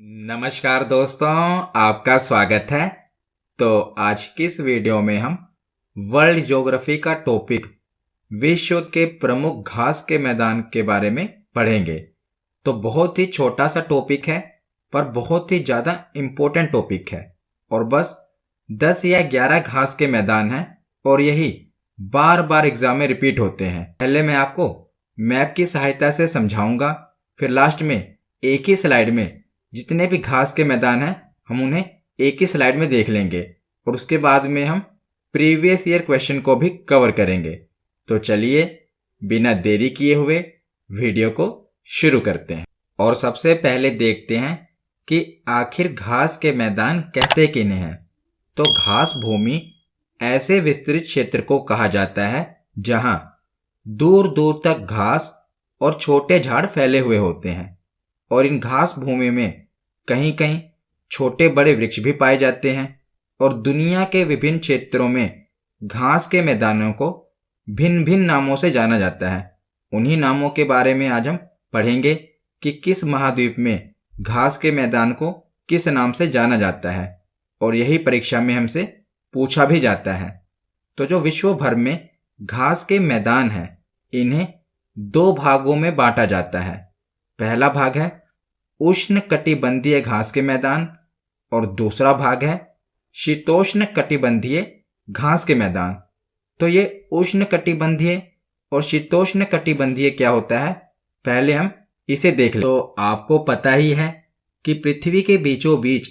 नमस्कार दोस्तों, आपका स्वागत है। तो आज की इस वीडियो में हम वर्ल्ड ज्योग्राफी का टॉपिक विश्व के प्रमुख घास के मैदान के बारे में पढ़ेंगे। तो बहुत ही छोटा सा टॉपिक है पर बहुत ही ज़्यादा इम्पोर्टेंट टॉपिक है और बस 10 या 11 घास के मैदान हैं और यही बार बार एग्जाम में रिपीट होते हैं। पहले मैं आपको मैप की सहायता से समझाऊंगा, फिर लास्ट में एक ही स्लाइड में जितने भी घास के मैदान हैं हम उन्हें एक ही स्लाइड में देख लेंगे और उसके बाद में हम प्रीवियस ईयर क्वेश्चन को भी कवर करेंगे। तो चलिए बिना देरी किए हुए वीडियो को शुरू करते हैं और सबसे पहले देखते हैं कि आखिर घास के मैदान कहते किन्हें हैं। तो घास भूमि ऐसे विस्तृत क्षेत्र को कहा जाता है जहां दूर दूर तक घास और छोटे झाड़ फैले हुए होते हैं और इन घास भूमि में कहीं कहीं छोटे बड़े वृक्ष भी पाए जाते हैं और दुनिया के विभिन्न क्षेत्रों में घास के मैदानों को भिन्न भिन्न नामों से जाना जाता है। उन्हीं नामों के बारे में आज हम पढ़ेंगे कि किस महाद्वीप में घास के मैदान को किस नाम से जाना जाता है और यही परीक्षा में हमसे पूछा भी जाता है। तो जो विश्व भर में घास के मैदान हैं इन्हें दो भागों में बांटा जाता है। पहला भाग है उष्ण कटिबंधीय घास के मैदान और दूसरा भाग है शीतोष्ण कटिबंधीय घास के मैदान। तो ये उष्ण कटिबंधीय और शीतोष्ण कटिबंधीय क्या होता है, पहले हम इसे देख लें। तो आपको पता ही है कि पृथ्वी के बीचों बीच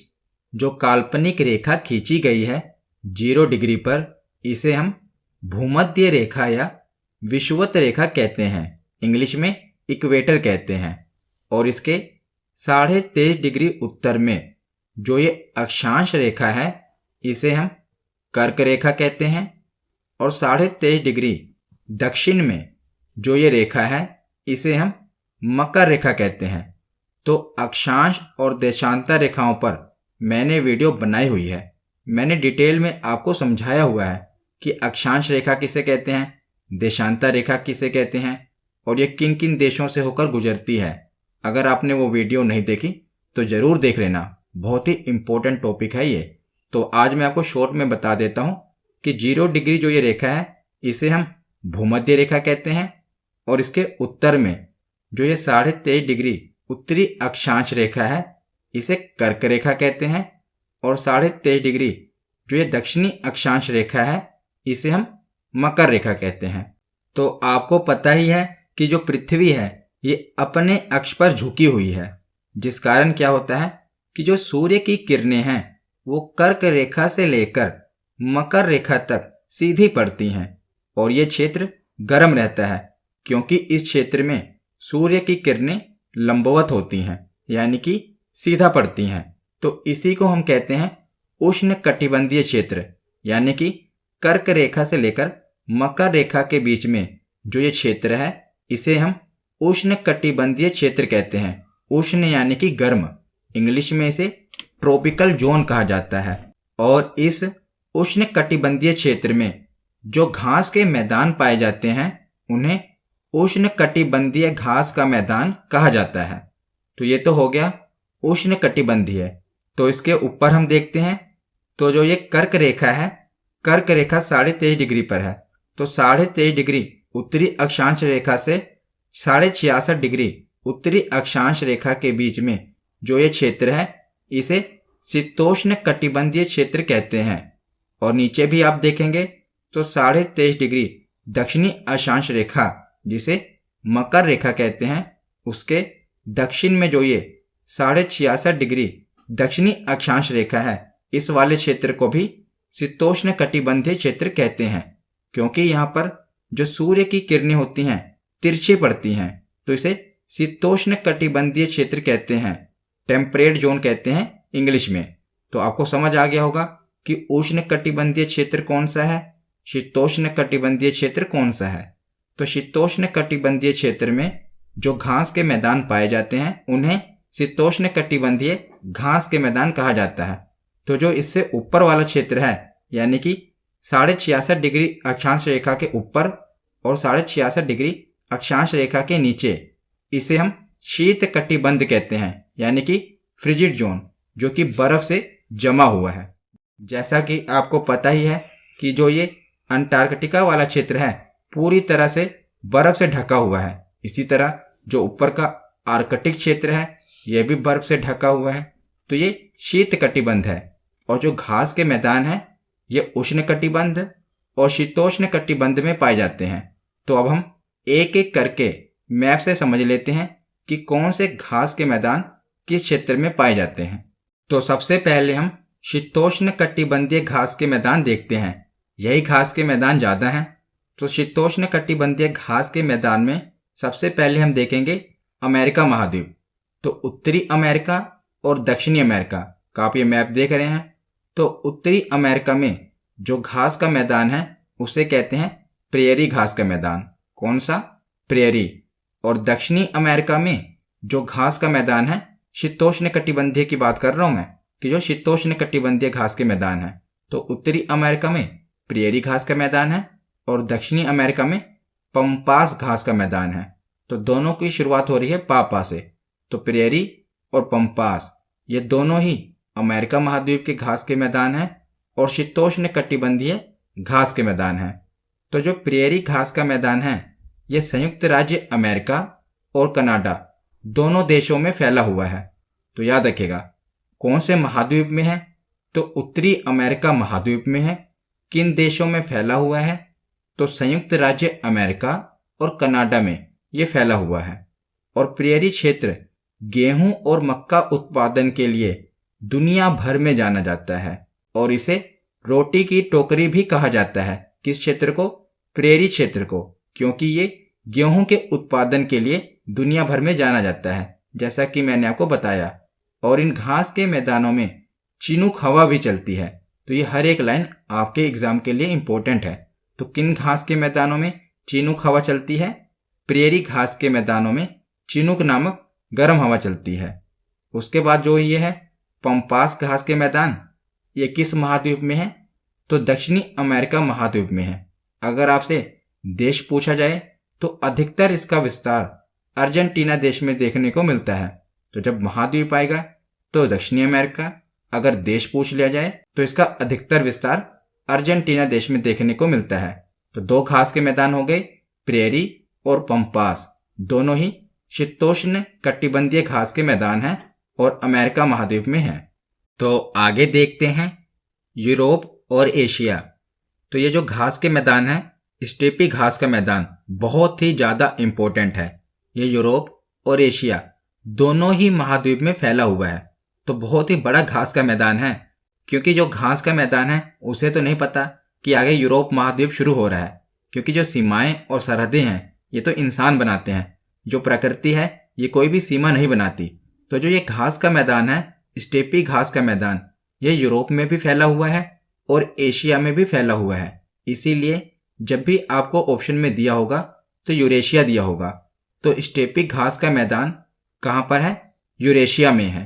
जो काल्पनिक रेखा खींची गई है 0 डिग्री पर, इसे हम भूमध्य रेखा या विषुवत रेखा कहते हैं, इंग्लिश में इक्वेटर कहते हैं। और इसके 23.5 डिग्री उत्तर में जो ये अक्षांश रेखा है इसे हम कर्क रेखा कहते हैं और 23.5 डिग्री दक्षिण में जो ये रेखा है इसे हम मकर रेखा कहते हैं। तो अक्षांश और देशांतर रेखाओं पर मैंने वीडियो बनाई हुई है, मैंने डिटेल में आपको समझाया हुआ है कि अक्षांश रेखा किसे कहते हैं, देशांतर रेखा किसे कहते हैं और ये किन किन देशों से होकर गुजरती है। अगर आपने वो वीडियो नहीं देखी तो ज़रूर देख लेना, बहुत ही इम्पोर्टेंट टॉपिक है ये। तो आज मैं आपको शॉर्ट में बता देता हूँ कि 0 डिग्री जो ये रेखा है इसे हम भूमध्य रेखा कहते हैं और इसके उत्तर में जो ये 23.5 डिग्री उत्तरी अक्षांश रेखा है इसे कर्क रेखा कहते हैं और 23.5 डिग्री जो ये दक्षिणी अक्षांश रेखा है इसे हम मकर रेखा कहते हैं। तो आपको पता ही है कि जो पृथ्वी है ये अपने अक्ष पर झुकी हुई है, जिस कारण क्या होता है कि जो सूर्य की किरणें हैं वो कर्क रेखा से लेकर मकर रेखा तक सीधी पड़ती हैं और ये क्षेत्र गर्म रहता है क्योंकि इस क्षेत्र में सूर्य की किरणें लंबवत होती हैं यानी कि सीधा पड़ती हैं। तो इसी को हम कहते हैं उष्ण कटिबंधीय क्षेत्र, यानी कि कर्क रेखा से लेकर मकर रेखा के बीच में जो ये क्षेत्र है इसे हम उष्ण कटिबंधीय क्षेत्र कहते हैं। उष्ण यानी कि गर्म, इंग्लिश में इसे ट्रॉपिकल जोन कहा जाता है। और इस उष्ण कटिबंधीय क्षेत्र में जो घास के मैदान पाए जाते हैं उन्हें उष्ण कटिबंधीय घास का मैदान कहा जाता है। तो ये तो हो गया उष्ण कटिबंधीय। तो इसके ऊपर हम देखते हैं तो जो ये कर्क रेखा है, कर्क रेखा 23.5 डिग्री पर है। तो 23.5 डिग्री उत्तरी अक्षांश रेखा से 66.5 डिग्री उत्तरी अक्षांश रेखा के बीच में जो ये क्षेत्र है इसे शीतोष्ण कटिबंधीय क्षेत्र कहते हैं। और नीचे भी आप देखेंगे तो 23.5 डिग्री दक्षिणी अक्षांश रेखा जिसे मकर रेखा कहते हैं उसके दक्षिण में जो ये 66.5 डिग्री दक्षिणी अक्षांश रेखा है इस वाले क्षेत्र को भी शीतोष्ण कटिबंधीय क्षेत्र कहते हैं क्योंकि यहाँ पर जो सूर्य की किरणें होती हैं तिरछी पड़ती हैं, तो इसे शीतोष्ण कटिबंधीय क्षेत्र कहते हैं, टेम्परेट जोन कहते हैं इंग्लिश में। तो आपको समझ आ गया होगा कि उष्ण कटिबंधीय क्षेत्र कौन सा है, शीतोष्ण कटिबंधीय क्षेत्र कौन सा है। तो शीतोष्ण कटिबंधीय क्षेत्र में जो घास के मैदान पाए जाते हैं उन्हें शीतोष्ण कटिबंधीय घास के मैदान कहा जाता है। तो जो इससे ऊपर वाला क्षेत्र है यानी कि 66.5 डिग्री अक्षांश रेखा के ऊपर और 66.5 डिग्री अक्षांश रेखा के नीचे, इसे हम शीत कटिबंध कहते हैं, यानी कि फ्रिजिड जोन, जो कि बर्फ से जमा हुआ है। जैसा कि आपको पता ही है कि जो ये अंटार्कटिका वाला क्षेत्र है पूरी तरह से बर्फ से ढका हुआ है। इसी तरह जो ऊपर का आर्कटिक क्षेत्र है यह भी बर्फ से ढका हुआ है। तो ये शीत कटिबंध है। और जो घास के मैदान है ये उष्ण कटिबंध और शीतोष्ण कटिबंध में पाए जाते हैं। तो अब हम एक एक करके मैप से समझ लेते हैं कि कौन से घास के मैदान किस क्षेत्र में पाए जाते हैं। तो सबसे पहले हम शीतोष्ण कटिबंधीय घास के मैदान देखते हैं। यही घास के मैदान ज़्यादा हैं। तो शीतोष्ण कटिबंधीय घास के मैदान में सबसे पहले हम देखेंगे अमेरिका महाद्वीप। तो उत्तरी अमेरिका और दक्षिणी अमेरिका का आप ये मैप देख रहे हैं। तो उत्तरी अमेरिका में जो घास का मैदान है उसे कहते हैं प्रेयरी घास का मैदान। कौन सा? प्रेयरी। और दक्षिणी अमेरिका में जो घास का मैदान है, शीतोष्ण कटिबंधीय की बात कर रहा हूं मैं, कि जो शीतोष्ण कटिबंधीय घास के मैदान है, तो उत्तरी अमेरिका में प्रेयरी घास का मैदान है और दक्षिणी अमेरिका में पंपास घास का मैदान है। तो दोनों की शुरुआत हो रही है पापा से। तो प्रेयरी और पंपास ये दोनों ही अमेरिका महाद्वीप के घास के मैदान हैं और शीतोष्ण कटिबंधीय घास के मैदान हैं। तो जो प्रेयरी घास का मैदान है ये संयुक्त राज्य अमेरिका और कनाडा दोनों देशों में फैला हुआ है। तो याद रखिएगा कौन से महाद्वीप में है, तो उत्तरी अमेरिका महाद्वीप में है। किन देशों में फैला हुआ है, तो संयुक्त राज्य अमेरिका और कनाडा में ये फैला हुआ है। और प्रेयरी क्षेत्र गेहूं और मक्का उत्पादन के लिए दुनिया भर में जाना जाता है और इसे रोटी की टोकरी भी कहा जाता है। किस क्षेत्र को? प्रेयरी क्षेत्र को, क्योंकि ये गेहूं के उत्पादन के लिए दुनिया भर में जाना जाता है, जैसा कि मैंने आपको बताया। और इन घास के मैदानों में चिनूक हवा भी चलती है। तो ये हर एक लाइन आपके एग्जाम के लिए इंपॉर्टेंट है। तो किन घास के मैदानों में चिनूक हवा चलती है? प्रेयरी घास के मैदानों में चिनूक नामक गर्म हवा चलती है। उसके बाद जो ये है पंपास घास के मैदान, ये किस महाद्वीप में है? तो दक्षिणी अमेरिका महाद्वीप में है। अगर आपसे देश पूछा जाए तो अधिकतर इसका विस्तार अर्जेंटीना देश में देखने को मिलता है। तो जब महाद्वीप आएगा तो दक्षिणी अमेरिका, अगर देश पूछ लिया जाए तो इसका अधिकतर विस्तार अर्जेंटीना देश में देखने को मिलता है। तो दो घास के मैदान हो गए, प्रेयरी और पंपास, दोनों ही शीतोष्ण कटिबंधीय घास के मैदान हैं और अमेरिका महाद्वीप में हैं। तो आगे देखते हैं यूरोप और एशिया। तो ये जो घास के मैदान है, स्टेपी घास का मैदान बहुत ही ज़्यादा इम्पोर्टेंट है। ये यूरोप और एशिया दोनों ही महाद्वीप में फैला हुआ है। तो बहुत ही बड़ा घास का मैदान है, क्योंकि जो घास का मैदान है उसे तो नहीं पता कि आगे यूरोप महाद्वीप शुरू हो रहा है, क्योंकि जो सीमाएं और सरहदें हैं ये तो इंसान बनाते हैं। जो प्रकृति है ये कोई भी सीमा नहीं बनाती। तो जो ये घास का मैदान है, स्टेपी घास का मैदान, ये यूरोप में भी फैला हुआ है और एशिया में भी फैला हुआ है। इसीलिए जब भी आपको ऑप्शन में दिया होगा तो यूरेशिया दिया होगा। तो स्टेपी घास का मैदान कहाँ पर है? यूरेशिया में है।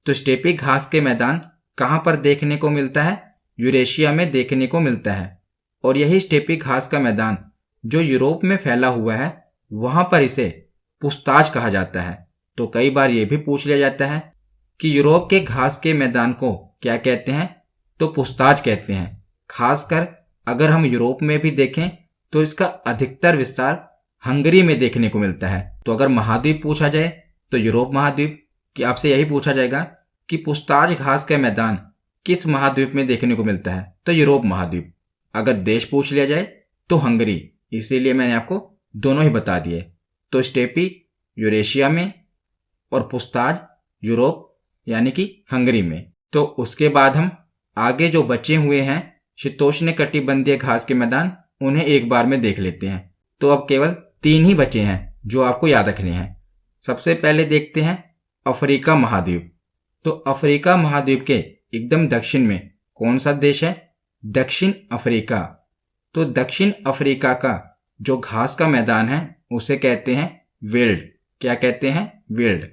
तो स्टेपी घास के मैदान कहाँ पर देखने को मिलता है? यूरेशिया में देखने को मिलता है। और यही स्टेपी घास का मैदान जो यूरोप में फैला हुआ है वहाँ पर इसे पुस्ताज कहा जाता है। तो कई बार ये भी पूछ लिया जाता है कि यूरोप के घास के मैदान को क्या कहते हैं? तो पुस्ताज कहते हैं। खासकर अगर हम यूरोप में भी देखें तो इसका अधिकतर विस्तार हंगरी में देखने को मिलता है। तो अगर महाद्वीप पूछा जाए तो यूरोप महाद्वीप, कि आपसे यही पूछा जाएगा कि पुस्ताज घास का मैदान किस महाद्वीप में देखने को मिलता है? तो यूरोप महाद्वीप। अगर देश पूछ लिया जाए तो हंगरी। इसीलिए मैंने आपको दोनों ही बता दिए। तो स्टेपी यूरेशिया में और पुस्ताज यूरोप यानी कि हंगरी में। तो उसके बाद हम आगे जो बचे हुए हैं शीतोष्ण कटिबंधीय घास के मैदान, उन्हें एक बार में देख लेते हैं। तो अब केवल 3 ही बचे हैं जो आपको याद रखने हैं। सबसे पहले देखते हैं अफ्रीका महाद्वीप। तो अफ्रीका महाद्वीप के एकदम दक्षिण में कौन सा देश है? दक्षिण अफ्रीका। तो दक्षिण अफ्रीका का जो घास का मैदान है उसे कहते हैं विल्ड। क्या कहते हैं? विल्ड।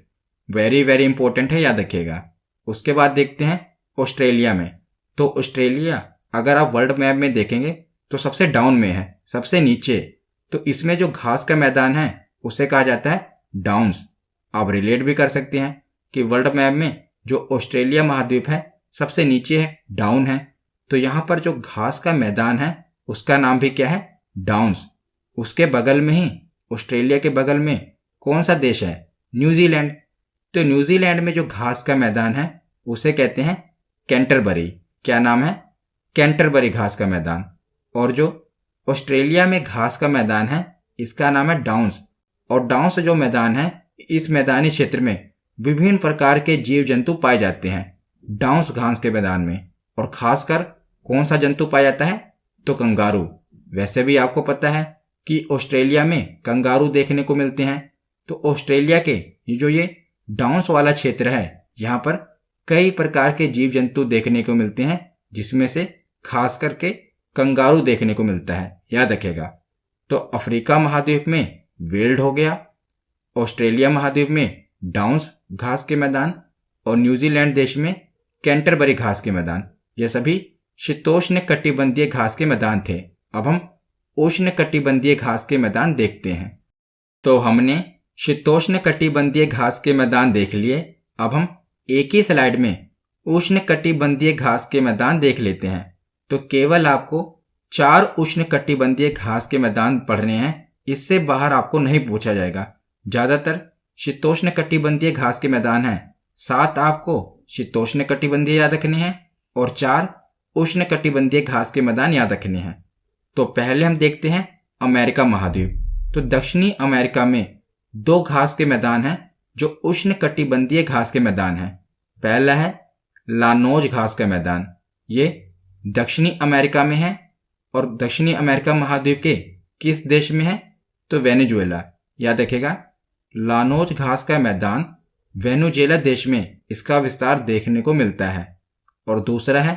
वेरी वेरी इंपॉर्टेंट है, याद रखिएगा। उसके बाद देखते हैं ऑस्ट्रेलिया में। तो ऑस्ट्रेलिया अगर आप वर्ल्ड मैप में देखेंगे तो सबसे डाउन में है, सबसे नीचे। तो इसमें जो घास का मैदान है उसे कहा जाता है डाउन्स। आप रिलेट भी कर सकते हैं कि वर्ल्ड मैप में जो ऑस्ट्रेलिया महाद्वीप है सबसे नीचे है, डाउन है। तो यहाँ पर जो घास का मैदान है उसका नाम भी क्या है, डाउन्स। उसके बगल में ही, ऑस्ट्रेलिया के बगल में कौन सा देश है, न्यूजीलैंड। तो न्यूजीलैंड में जो घास का मैदान है उसे कहते हैं कैंटरबरी। क्या नाम है, कैंटरबरी घास का मैदान। और जो ऑस्ट्रेलिया में घास का मैदान है इसका नाम है डाउन्स। और डाउन्स जो मैदान है, इस मैदानी क्षेत्र में विभिन्न प्रकार के जीव जंतु पाए जाते हैं डाउन्स घास के मैदान में। और खासकर कौन सा जंतु पाया जाता है, तो कंगारू। वैसे भी आपको पता है कि ऑस्ट्रेलिया में कंगारू देखने को मिलते हैं। तो ऑस्ट्रेलिया के ये डाउन्स वाला क्षेत्र है, यहाँ पर कई प्रकार के जीव जंतु देखने को मिलते हैं, जिसमें से खास करके कंगारू देखने को मिलता है, याद रखेगा। तो अफ्रीका महाद्वीप में वेल्ड हो गया, ऑस्ट्रेलिया महाद्वीप में डाउन्स घास के मैदान, और न्यूजीलैंड देश में कैंटरबरी घास के मैदान। ये सभी शीतोष्ण कटिबंधीय घास के मैदान थे। अब हम उष्ण कटिबंधीय घास के मैदान देखते हैं। तो हमने शीतोष्ण कटिबंधीय घास के मैदान देख लिए। अब हम एक ही स्लाइड में उष्ण कटिबंधीय घास के मैदान देख लेते हैं। तो केवल आपको 4 उष्ण कटिबंधीय घास के मैदान पढ़ने हैं, इससे बाहर आपको नहीं पूछा जाएगा। ज़्यादातर शीतोष्ण कटिबंधीय घास के मैदान हैं, 7 आपको शीतोष्ण कटिबंधीय याद रखने हैं और 4 उष्ण कटिबंधीय घास के मैदान याद रखने हैं। तो पहले हम देखते हैं अमेरिका महाद्वीप। तो दक्षिणी अमेरिका में 2 घास के मैदान हैं जो उष्ण कटिबंधीय घास के मैदान हैं। पहला है लानोज घास का मैदान, ये दक्षिणी अमेरिका में है। और दक्षिणी अमेरिका महाद्वीप के किस देश में है, तो वेनेजुएला। याद रखेगा, लानोज घास का मैदान वेनेजुएला देश में इसका विस्तार देखने को मिलता है। और दूसरा है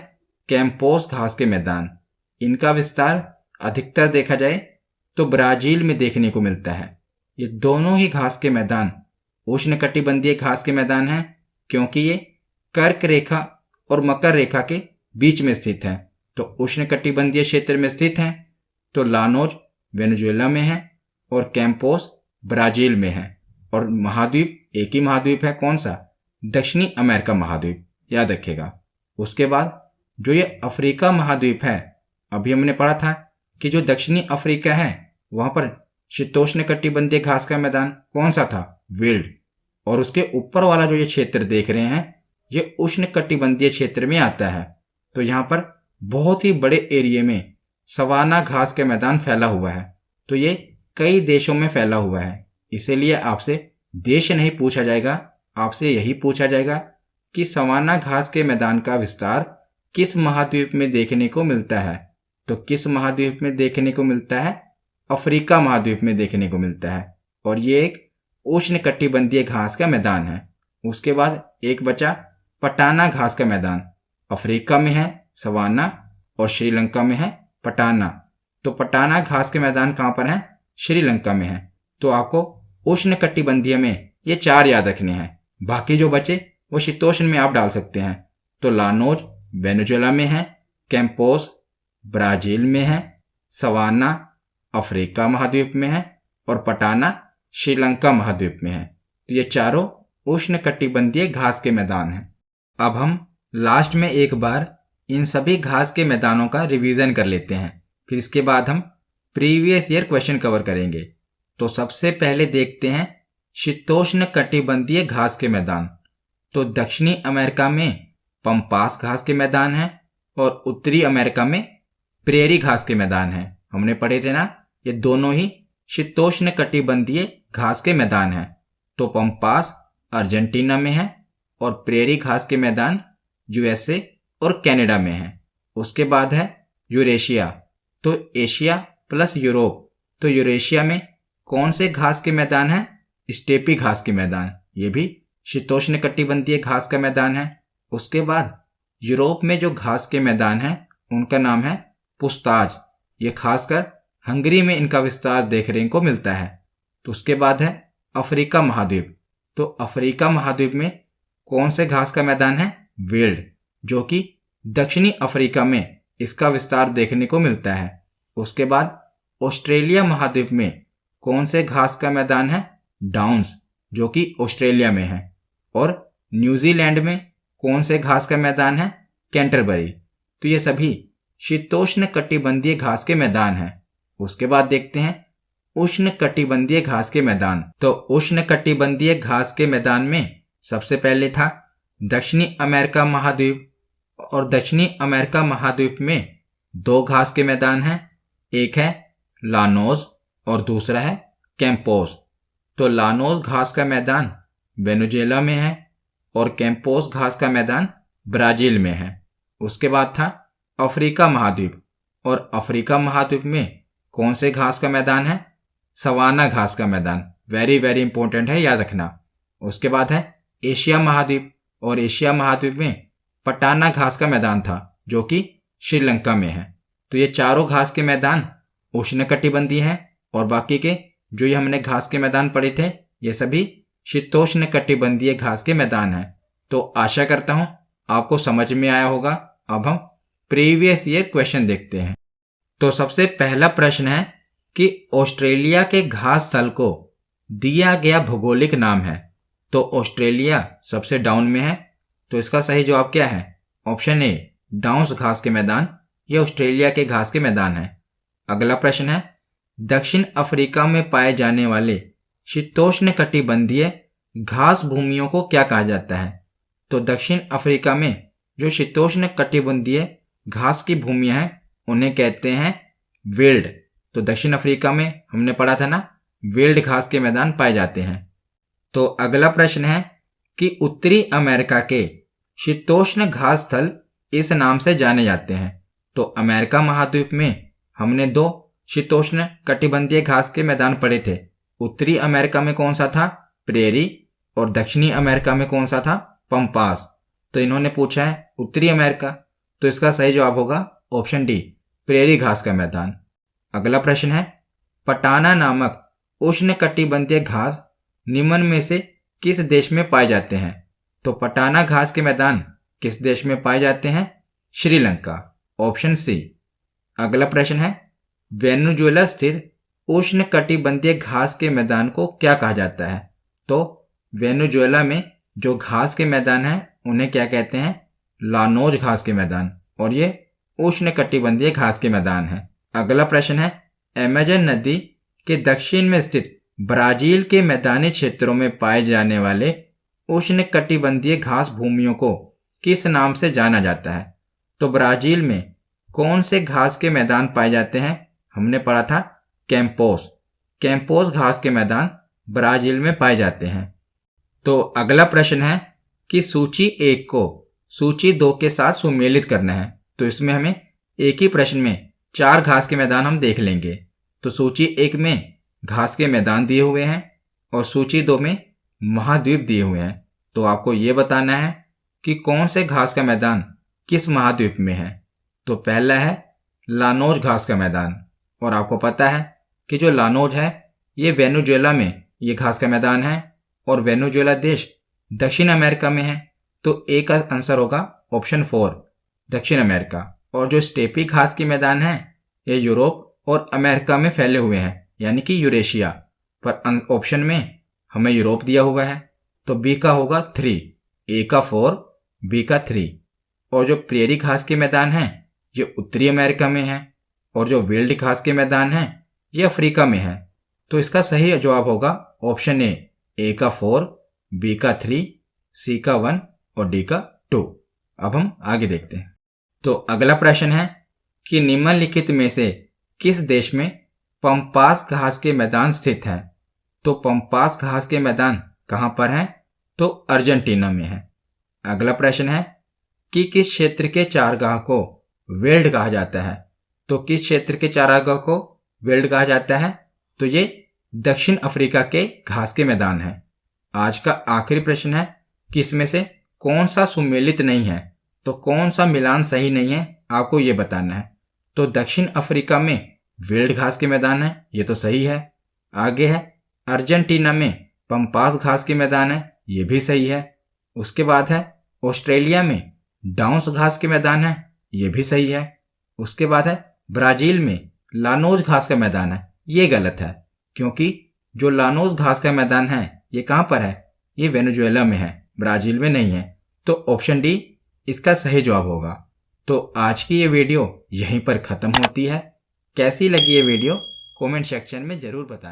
कैंपोस घास के मैदान, इनका विस्तार अधिकतर देखा जाए तो ब्राजील में देखने को मिलता है। ये दोनों ही घास के मैदान उष्णकटिबंधीय घास के मैदान हैं, क्योंकि ये कर्क रेखा और मकर रेखा के बीच में स्थित हैं। तो उष्णकटिबंधीय क्षेत्र में स्थित हैं। तो लानोज वेनेजुएला में है और कैंपोस ब्राजील में है। और महाद्वीप एक ही महाद्वीप है, कौन सा, दक्षिणी अमेरिका महाद्वीप, याद रखेगा। उसके बाद जो ये अफ्रीका महाद्वीप है, अभी हमने पढ़ा था कि जो दक्षिणी अफ्रीका है वहां पर शीतोष्ण कटिबंधीय घास का मैदान कौन सा था, विल्ड। और उसके ऊपर वाला जो ये क्षेत्र देख रहे हैं ये उष्ण कटिबंधीय क्षेत्र में आता है। तो यहाँ पर बहुत ही बड़े एरिया में सवाना घास का मैदान फैला हुआ है। तो ये कई देशों में फैला हुआ है, इसीलिए आपसे देश नहीं पूछा जाएगा, आपसे यही पूछा जाएगा कि सवाना घास के मैदान का विस्तार किस महाद्वीप में देखने को मिलता है। तो किस महाद्वीप में देखने को मिलता है, अफ्रीका महाद्वीप में देखने को मिलता है। और ये एक उष्ण कटिबंधीय घास का मैदान है। उसके बाद एक बचा पटाना घास का मैदान, अफ्रीका में है सवाना और श्रीलंका में है पटाना। तो पटाना घास के मैदान कहाँ पर है, श्रीलंका में है। तो आपको उष्ण कटिबंधीय में ये 4 याद रखने हैं, बाकी जो बचे वो शीतोष्ण में आप डाल सकते हैं। तो लानोज वेनेजुएला में है, कैंपोस ब्राजील में है, सवाना अफ्रीका महाद्वीप में है और पटाना श्रीलंका महाद्वीप में है। तो ये चारों उष्ण कटिबंधीय घास के मैदान हैं। अब हम लास्ट में एक बार इन सभी घास के मैदानों का रिवीजन कर लेते हैं, फिर इसके बाद हम प्रीवियस ईयर क्वेश्चन कवर करेंगे। तो सबसे पहले देखते हैं शीतोष्ण कटिबंधीय घास के मैदान। तो दक्षिणी अमेरिका में पंपास घास के मैदान हैं और उत्तरी अमेरिका में प्रेरी घास के मैदान हैं। हमने पढ़े थे ना, ये दोनों ही शीतोष्ण कटिबंधीय घास के मैदान हैं। तो पंपास अर्जेंटीना में है और प्रेरी घास के मैदान यूएसए और कनाडा में है। उसके बाद है यूरेशिया, तो एशिया प्लस यूरोप। तो यूरेशिया में कौन से घास के मैदान हैं, स्टेपी घास के मैदान, ये भी शीतोष्ण कटिबंधीय घास का मैदान है। उसके बाद यूरोप में जो घास के मैदान हैं उनका नाम है पुस्ताज, ये खासकर हंगरी में इनका विस्तार देखने को मिलता है। तो उसके बाद है अफ्रीका महाद्वीप। तो अफ्रीका महाद्वीप में कौन से घास का मैदान है, वेल्ड, जो कि दक्षिणी अफ्रीका में इसका विस्तार देखने को मिलता है। उसके बाद ऑस्ट्रेलिया महाद्वीप में कौन से घास का मैदान है, डाउन्स, जो कि ऑस्ट्रेलिया में है। और न्यूजीलैंड में कौन से घास का मैदान है? कैंटरबरी। तो ये सभी शीतोष्ण कटिबंधीय घास के मैदान हैं। उसके बाद देखते हैं उष्ण कटिबंधीय घास के मैदान। तो उष्ण कटिबंधीय घास के मैदान में सबसे पहले था दक्षिणी अमेरिका महाद्वीप, और दक्षिणी अमेरिका महाद्वीप में दो घास के मैदान हैं, एक है लानोस और दूसरा है कैंपोस। तो लानोस घास का मैदान वेनेजुएला में है और कैंपोस घास का मैदान ब्राजील में है। उसके बाद था अफ्रीका महाद्वीप, और अफ्रीका महाद्वीप में कौन से घास का मैदान है? सवाना घास का मैदान। वेरी वेरी इंपॉर्टेंट है, याद रखना। उसके बाद है एशिया महाद्वीप, और एशिया महाद्वीप में पटाना घास का मैदान था जो कि श्रीलंका में है। तो ये चारों घास के मैदान उष्णकटिबंधीय हैं, और बाकी के जो ये हमने घास के मैदान पढ़े थे ये सभी शीतोष्ण कटिबंधीय घास के मैदान हैं। तो आशा करता हूं आपको समझ में आया होगा। अब हम प्रीवियस ईयर क्वेश्चन देखते हैं। तो सबसे पहला प्रश्न है कि ऑस्ट्रेलिया के घास स्थल को दिया गया भौगोलिक नाम है। तो ऑस्ट्रेलिया सबसे डाउन में है, तो इसका सही जवाब क्या है? ऑप्शन ए डाउन्स घास के मैदान, ये ऑस्ट्रेलिया के घास के मैदान है। अगला प्रश्न है दक्षिण अफ्रीका में पाए जाने वाले शीतोष्ण कटिबंधीय घास भूमियों को क्या कहा जाता है? तो दक्षिण अफ्रीका में जो शीतोष्ण कटिबंधीय घास की भूमियां हैं उन्हें कहते हैं विल्ड। तो दक्षिण अफ्रीका में हमने पढ़ा था ना, विल्ड घास के मैदान पाए जाते हैं। तो अगला प्रश्न है कि उत्तरी अमेरिका के शीतोष्ण घास स्थल इस नाम से जाने जाते हैं। तो अमेरिका महाद्वीप में हमने दो शीतोष्ण कटिबंधीय घास के मैदान पढ़े थे। उत्तरी अमेरिका में कौन सा था? प्रेरी, और दक्षिणी अमेरिका में कौन सा था? पंपास। तो इन्होंने पूछा है उत्तरी अमेरिका, तो इसका सही जवाब होगा ऑप्शन डी प्रेरी घास का मैदान। अगला प्रश्न है पटाना नामक उष्ण कटिबंधीय घास निम्न में से किस देश में पाए जाते हैं? तो पटाना घास के मैदान किस देश में पाए जाते हैं? Sri Lanka, option C. अगला प्रश्न है वेनेजुएला स्थित उष्ण कटिबंधीय घास के मैदान को क्या कहा जाता है? तो वेनेजुएला में जो घास के मैदान हैं उन्हें क्या कहते हैं? लानोज घास के मैदान, और ये उष्ण कटिबंधीय घास के मैदान है। अगला प्रश्न है अमेजन नदी के दक्षिण में स्थित ब्राजील के मैदानी क्षेत्रों में पाए जाने वाले उष्ण कटिबंधीय घास भूमियों को किस नाम से जाना जाता है? तो ब्राजील में कौन से घास के मैदान पाए जाते हैं? हमने पढ़ा था कैंपोस। कैंपोस घास के मैदान ब्राजील में पाए जाते हैं। तो अगला प्रश्न है कि सूची 1 को सूची 2 के साथ सुमेलित करना है। तो इसमें हमें एक ही प्रश्न में 4 घास के मैदान हम देख लेंगे। तो सूची 1 में घास के मैदान दिए हुए हैं और सूची 2 में महाद्वीप दिए हुए हैं। तो आपको ये बताना है कि कौन से घास का मैदान किस महाद्वीप में है। तो पहला है लानोज घास का मैदान, और आपको पता है कि जो लानोज है ये वेनेजुएला में ये घास का मैदान है, और वेनेजुएला देश दक्षिण अमेरिका में है। तो ए का आंसर होगा ऑप्शन 4 दक्षिण अमेरिका। और जो स्टेपी घास के मैदान है ये यूरोप और अमेरिका में फैले हुए हैं, यानी कि यूरेशिया। पर ऑप्शन में हमें यूरोप दिया हुआ है, तो बी का होगा 3, ए का 4, बी का 3। और जो प्रेरी घास के मैदान हैं ये उत्तरी अमेरिका में है, और जो विल्ड घास के मैदान हैं ये अफ्रीका में है। तो इसका सही जवाब होगा ऑप्शन ए का 4, बी का 3, सी का 1 और डी का 2। अब हम आगे देखते हैं। तो अगला प्रश्न है कि निम्नलिखित में से किस देश में पंपास घास के मैदान स्थित हैं? तो पंपास घास के मैदान कहाँ पर हैं? तो अर्जेंटीना में है। अगला प्रश्न है कि किस क्षेत्र के चारागाह को वेल्ड कहा जाता है? तो किस क्षेत्र के चारागाह को वेल्ड कहा जाता है? तो ये दक्षिण अफ्रीका के घास के मैदान हैं। आज का आखिरी प्रश्न है कि इसमें से कौन सा सुमेलित नहीं है, तो कौन सा मिलान सही नहीं है आपको ये बताना है। तो दक्षिण अफ्रीका में वेल्ड घास के मैदान है, ये तो सही है। आगे है अर्जेंटीना में पंपास घास के मैदान है, ये भी सही है। उसके बाद है ऑस्ट्रेलिया में डाउन्स घास के मैदान है, ये भी सही है। उसके बाद है ब्राजील में लानोज घास का मैदान है, ये गलत है, क्योंकि जो लानोज घास का मैदान है ये कहाँ पर है? ये वेनेजुएला में है। ब्राज़ील में नहीं है। तो ऑप्शन डी इसका सही जवाब होगा। तो आज की ये वीडियो यहीं पर ख़त्म होती है। कैसी लगी ये वीडियो कमेंट सेक्शन में ज़रूर बताना।